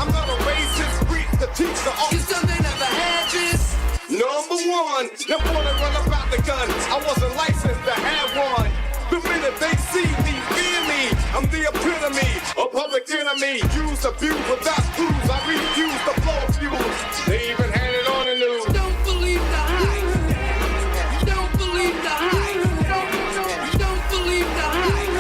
I'm not a racist, preach the teacher. You still they never had this. Number one, them wanna run about the gun. I wasn't licensed to have one. The minute they see me, fear me. I'm the epitome, a public enemy. Use, abuse, without clues. I refuse to blow fuse. They even had it on the news. Don't believe the hype. Don't believe the hype. Don't believe the hype.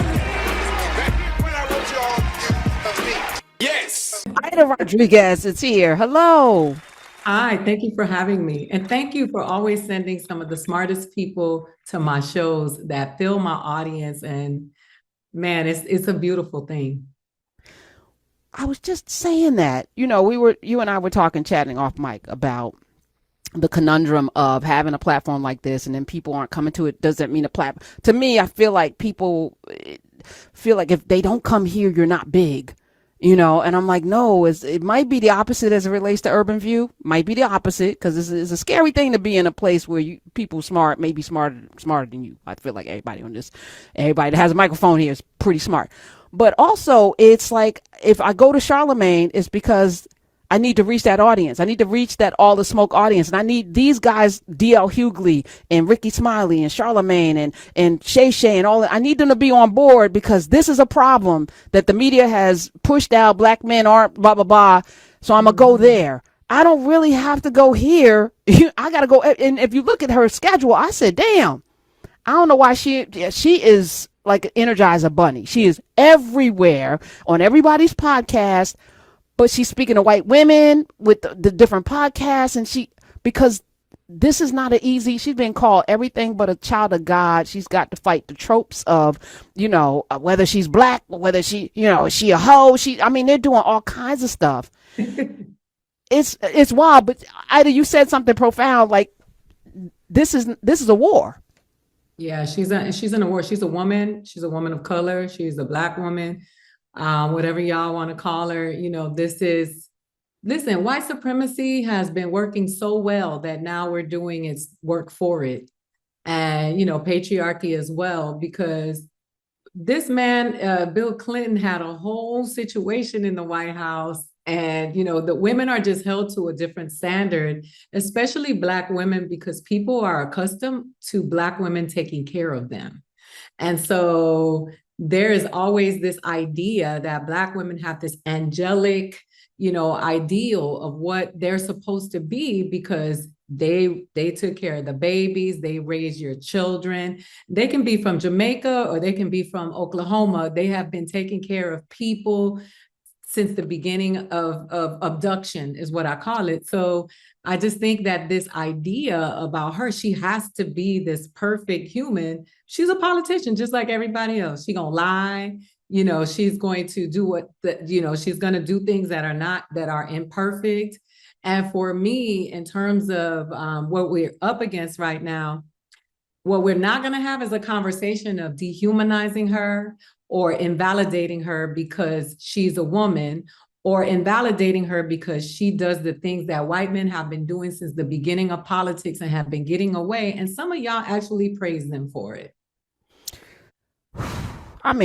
Back when I wrote y'all, yes. Ida Rodriguez is here. Hello. Hi, thank you for having me. And thank you for always sending some of the smartest people to my shows that fill my audience. And man, it's a beautiful thing. I was just saying that, you and I were chatting off mic about the conundrum of having a platform like this and then people aren't coming to it. Does that mean to me, I feel like people feel like if they don't come here, you're not big. And I'm like, no, it might be the opposite as it relates to Urban View. Might be the opposite because it's a scary thing to be in a place where people smart, maybe smarter than you. I feel like everybody that has a microphone here is pretty smart. But also, it's like if I go to Charlemagne, it's because I need to reach that audience. I need to reach that all the smoke audience. And I need these guys, DL Hughley and Ricky Smiley and Charlemagne and Shay Shay and all that. I need them to be on board because this is a problem that the media has pushed out. Black men aren't blah, blah, blah. So I'm going to go there. I don't really have to go here. I got to go. And if you look at her schedule, I said, damn, I don't know why she is like an Energizer bunny. She is everywhere on everybody's podcast. But she's speaking to white women with the different podcasts because this is not she's been called everything but a child of God. She's got to fight the tropes of, whether she's black or whether she, is she a hoe? They're doing all kinds of stuff. It's wild, but Ida, you said something profound, like this is a war. Yeah, she's in a war. She's a woman. She's a woman of color. She's a black woman. Whatever y'all want to call her, listen, white supremacy has been working so well that now we're doing its work for it. And, patriarchy as well, because this man, Bill Clinton, had a whole situation in the White House. And, the women are just held to a different standard, especially Black women, because people are accustomed to Black women taking care of them. And so there is always this idea that Black women have this angelic, ideal of what they're supposed to be because they took care of the babies, they raised your children. They can be from Jamaica or they can be from Oklahoma. They have been taking care of people since the beginning of abduction is what I call it. So I just think that this idea about her, she has to be this perfect human. She's a politician, just like everybody else. She's gonna lie, she's going to do she's gonna do things that are imperfect. And for me, in terms of what we're up against right now, what we're not gonna have is a conversation of dehumanizing her or invalidating her because she's a woman, or invalidating her because she does the things that white men have been doing since the beginning of politics and have been getting away. And some of y'all actually praise them for it.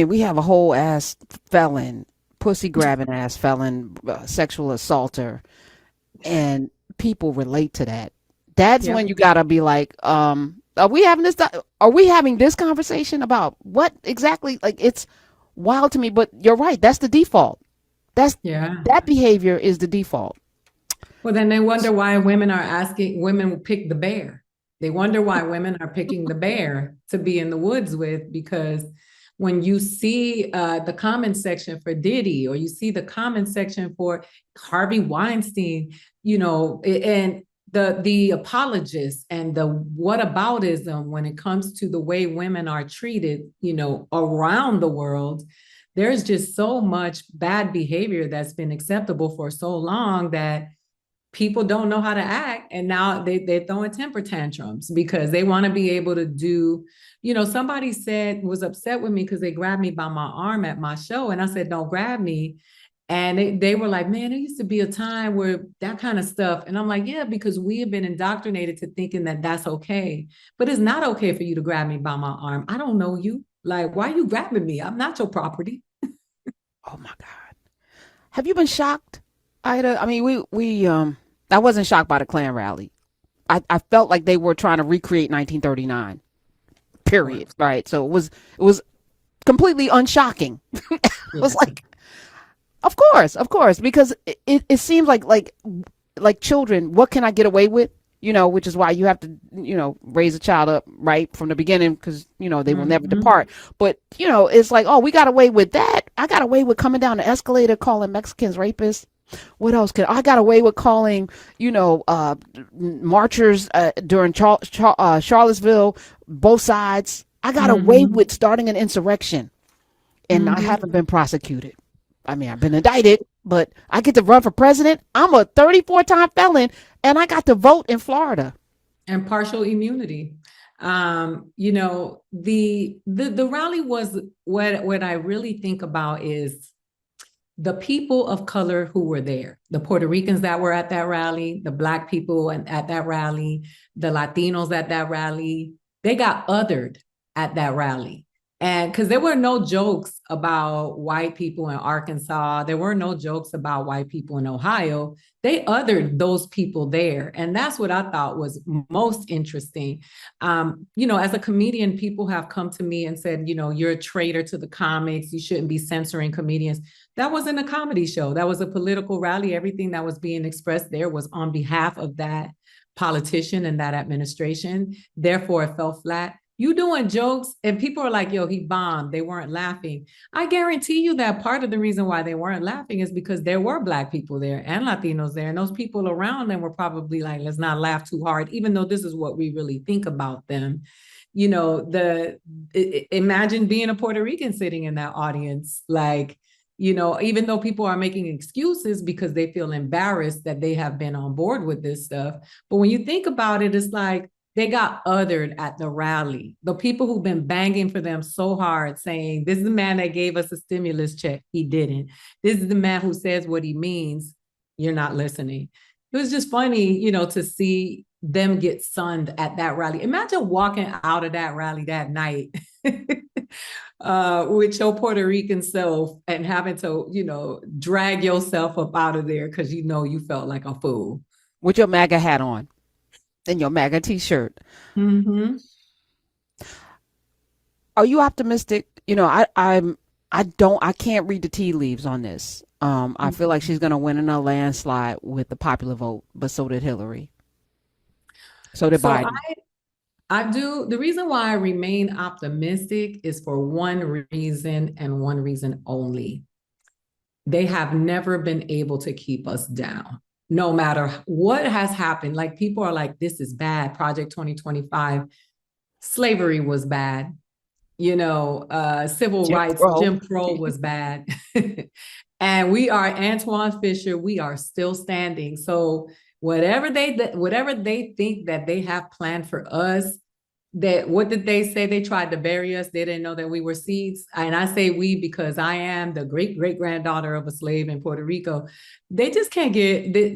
We have a whole ass felon, pussy grabbing ass felon, sexual assaulter, and people relate to that. That's when you gotta be like, are we having this conversation about what exactly? Like, it's wild to me, but you're right. That's the default. That behavior is the default. Well, then they wonder why women pick the bear. They wonder why women are picking the bear to be in the woods with, because when you see the comment section for Diddy, or you see the comment section for Harvey Weinstein, and the apologists and the whataboutism when it comes to the way women are treated, around the world, there's just so much bad behavior that's been acceptable for so long that people don't know how to act. And now they're throwing temper tantrums because they want to be able to do, somebody was upset with me because they grabbed me by my arm at my show. And I said, don't grab me. And they were like, man, there used to be a time where that kind of stuff. And I'm like, yeah, because we have been indoctrinated to thinking that that's okay. But it's not okay for you to grab me by my arm. I don't know you. Like, why are you grabbing me? I'm not your property. Oh, my God. Have you been shocked I mean, I wasn't shocked by the Klan rally. I felt like they were trying to recreate 1939. Period. Right. Right. So it was completely unshocking. It was Yeah. like, of course, because it seems like children. What can I get away with? Which is why you have to, raise a child up right from the beginning because, they will never Mhm. depart. But, it's like, oh, we got away with that. I got away with coming down the escalator calling Mexicans rapists. What else could I got away with calling, marchers during Charlottesville, both sides. I got away Mhm. with starting an insurrection and I Mhm. haven't been prosecuted. I mean, I've been indicted, but I get to run for president. I'm a 34-time felon and I got to vote in Florida. And partial immunity. The rally was what I really think about is the people of color who were there, the Puerto Ricans that were at that rally, the Black people at that rally, the Latinos at that rally, they got othered at that rally. And because there were no jokes about white people in Arkansas, there were no jokes about white people in Ohio. They othered those people there. And that's what I thought was most interesting. As a comedian, people have come to me and said, you're a traitor to the comics. You shouldn't be censoring comedians. That wasn't a comedy show. That was a political rally. Everything that was being expressed there was on behalf of that politician and that administration. Therefore, it fell flat. You doing jokes and people are like, yo, he bombed. They weren't laughing. I guarantee you that part of the reason why they weren't laughing is because there were Black people there and Latinos there. And those people around them were probably like, let's not laugh too hard, even though this is what we really think about them. Imagine being a Puerto Rican sitting in that audience, like, even though people are making excuses because they feel embarrassed that they have been on board with this stuff. But when you think about it, it's like they got othered at the rally. The people who've been banging for them so hard saying, this is the man that gave us a stimulus check. He didn't. This is the man who says what he means. You're not listening. It was just funny, to see them get sunned at that rally. Imagine walking out of that rally that night with your Puerto Rican self and having to, drag yourself up out of there because you felt like a fool. With your MAGA hat on and your MAGA t-shirt. Mm-hmm. Are you optimistic? I can't read the tea leaves on this. I feel like she's going to win in a landslide with the popular vote, but so did Hillary. So did So Biden. I do. The reason why I remain optimistic is for one reason and one reason only. They have never been able to keep us down, no matter what has happened. Like people are like, this is bad. Project 2025, slavery was bad. Civil Jim rights, Crow. Jim Crow was bad. And we are Antoine Fisher. We are still standing. So whatever they think that they have planned for us, that what did they say? They tried to bury us. They didn't know that we were seeds. And I say we because I am the great great granddaughter of a slave in Puerto Rico. They just can't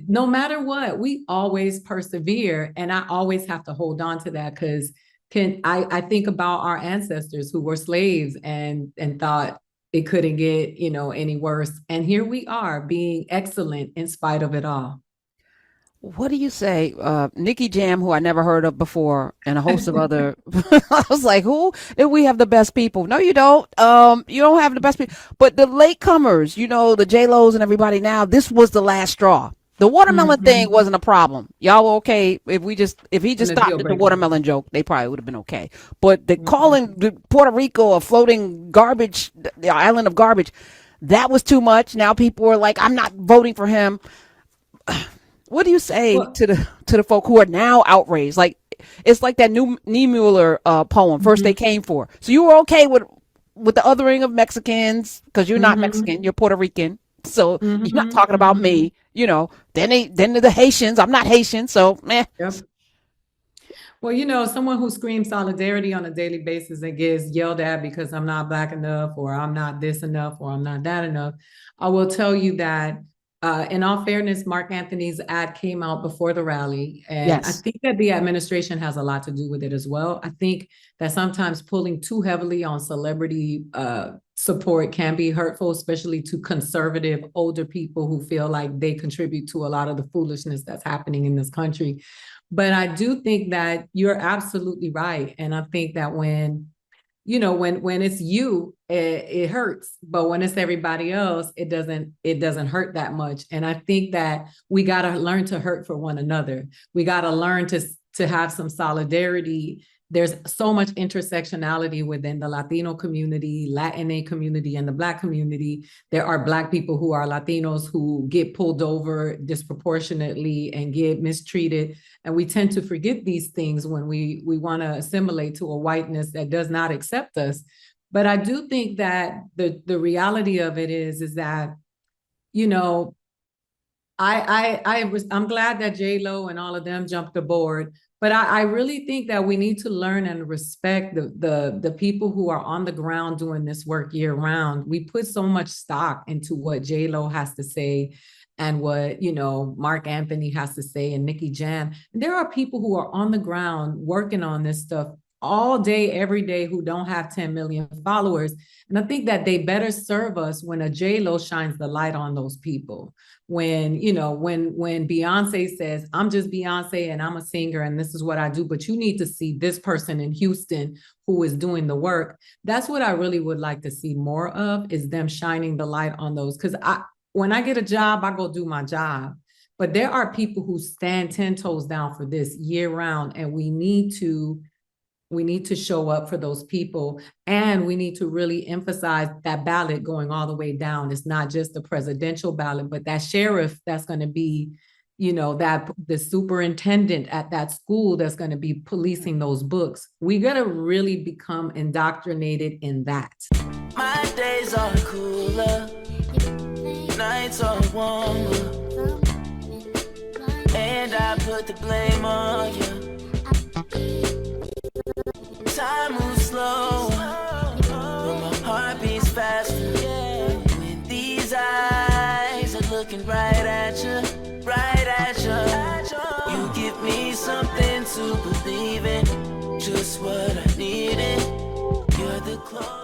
no matter what, we always persevere. And I always have to hold on to that because I think about our ancestors who were slaves and thought it couldn't get, any worse. And here we are being excellent in spite of it all. What do you say? Nikki Jam, who I never heard of before, and a host of other. I was like, who? Then we have the best people. No, you don't. You don't have the best people. But the latecomers, the J-Los and everybody now, this was the last straw. The watermelon thing wasn't a problem. Y'all were okay if he just stopped at the watermelon joke. They probably would have been okay. But the calling Puerto Rico a floating garbage, the island of garbage, that was too much. Now people are like, I'm not voting for him. What do you say to the folk who are now outraged? Like it's like that new Niemöller poem. First they came for. So you were okay with the othering of Mexicans because you're not Mexican, you're Puerto Rican. So you're not talking about me, Then the Haitians. I'm not Haitian, so meh. Yep. Well, someone who screams solidarity on a daily basis and gets yelled at because I'm not Black enough, or I'm not this enough, or I'm not that enough. I will tell you that in all fairness, Mark Anthony's ad came out before the rally. And I Yes. think that the administration has a lot to do with it as well. I think that sometimes pulling too heavily on celebrity support can be hurtful, especially to conservative older people who feel like they contribute to a lot of the foolishness that's happening in this country. But I do think that you're absolutely right. And I think that when it's you, it hurts, but when it's everybody else, it doesn't hurt that much. And I think that we got to learn to hurt for one another. We got to learn to have some solidarity. There's so much intersectionality within the Latino community, Latina community, and the Black community. There are Black people who are Latinos who get pulled over disproportionately and get mistreated. And we tend to forget these things when we want to assimilate to a whiteness that does not accept us. But I do think that the reality of it is that, I'm glad that J-Lo and all of them jumped aboard. But I really think that we need to learn and respect the people who are on the ground doing this work year round. We put so much stock into what J-Lo has to say and what, Mark Anthony has to say and Nikki Jam. There are people who are on the ground working on this stuff all day, every day, who don't have 10 million followers. And I think that they better serve us when a J-Lo shines the light on those people. When Beyonce says, I'm just Beyonce and I'm a singer and this is what I do, but you need to see this person in Houston who is doing the work. That's what I really would like to see more of, is them shining the light on those. Because when I get a job, I go do my job. But there are people who stand 10 toes down for this year round, and we need to show up for those people. And we need to really emphasize that ballot going all the way down. It's not just the presidential ballot, but that sheriff that's going to be, that the superintendent at that school that's going to be policing those books. We got to really become indoctrinated in that. My days are cooler, nights are warmer, and I put the blame on you. Time moves slow, but my heart beats faster. When these eyes are looking right at you, you give me something to believe in, just what I needed. You're the closest.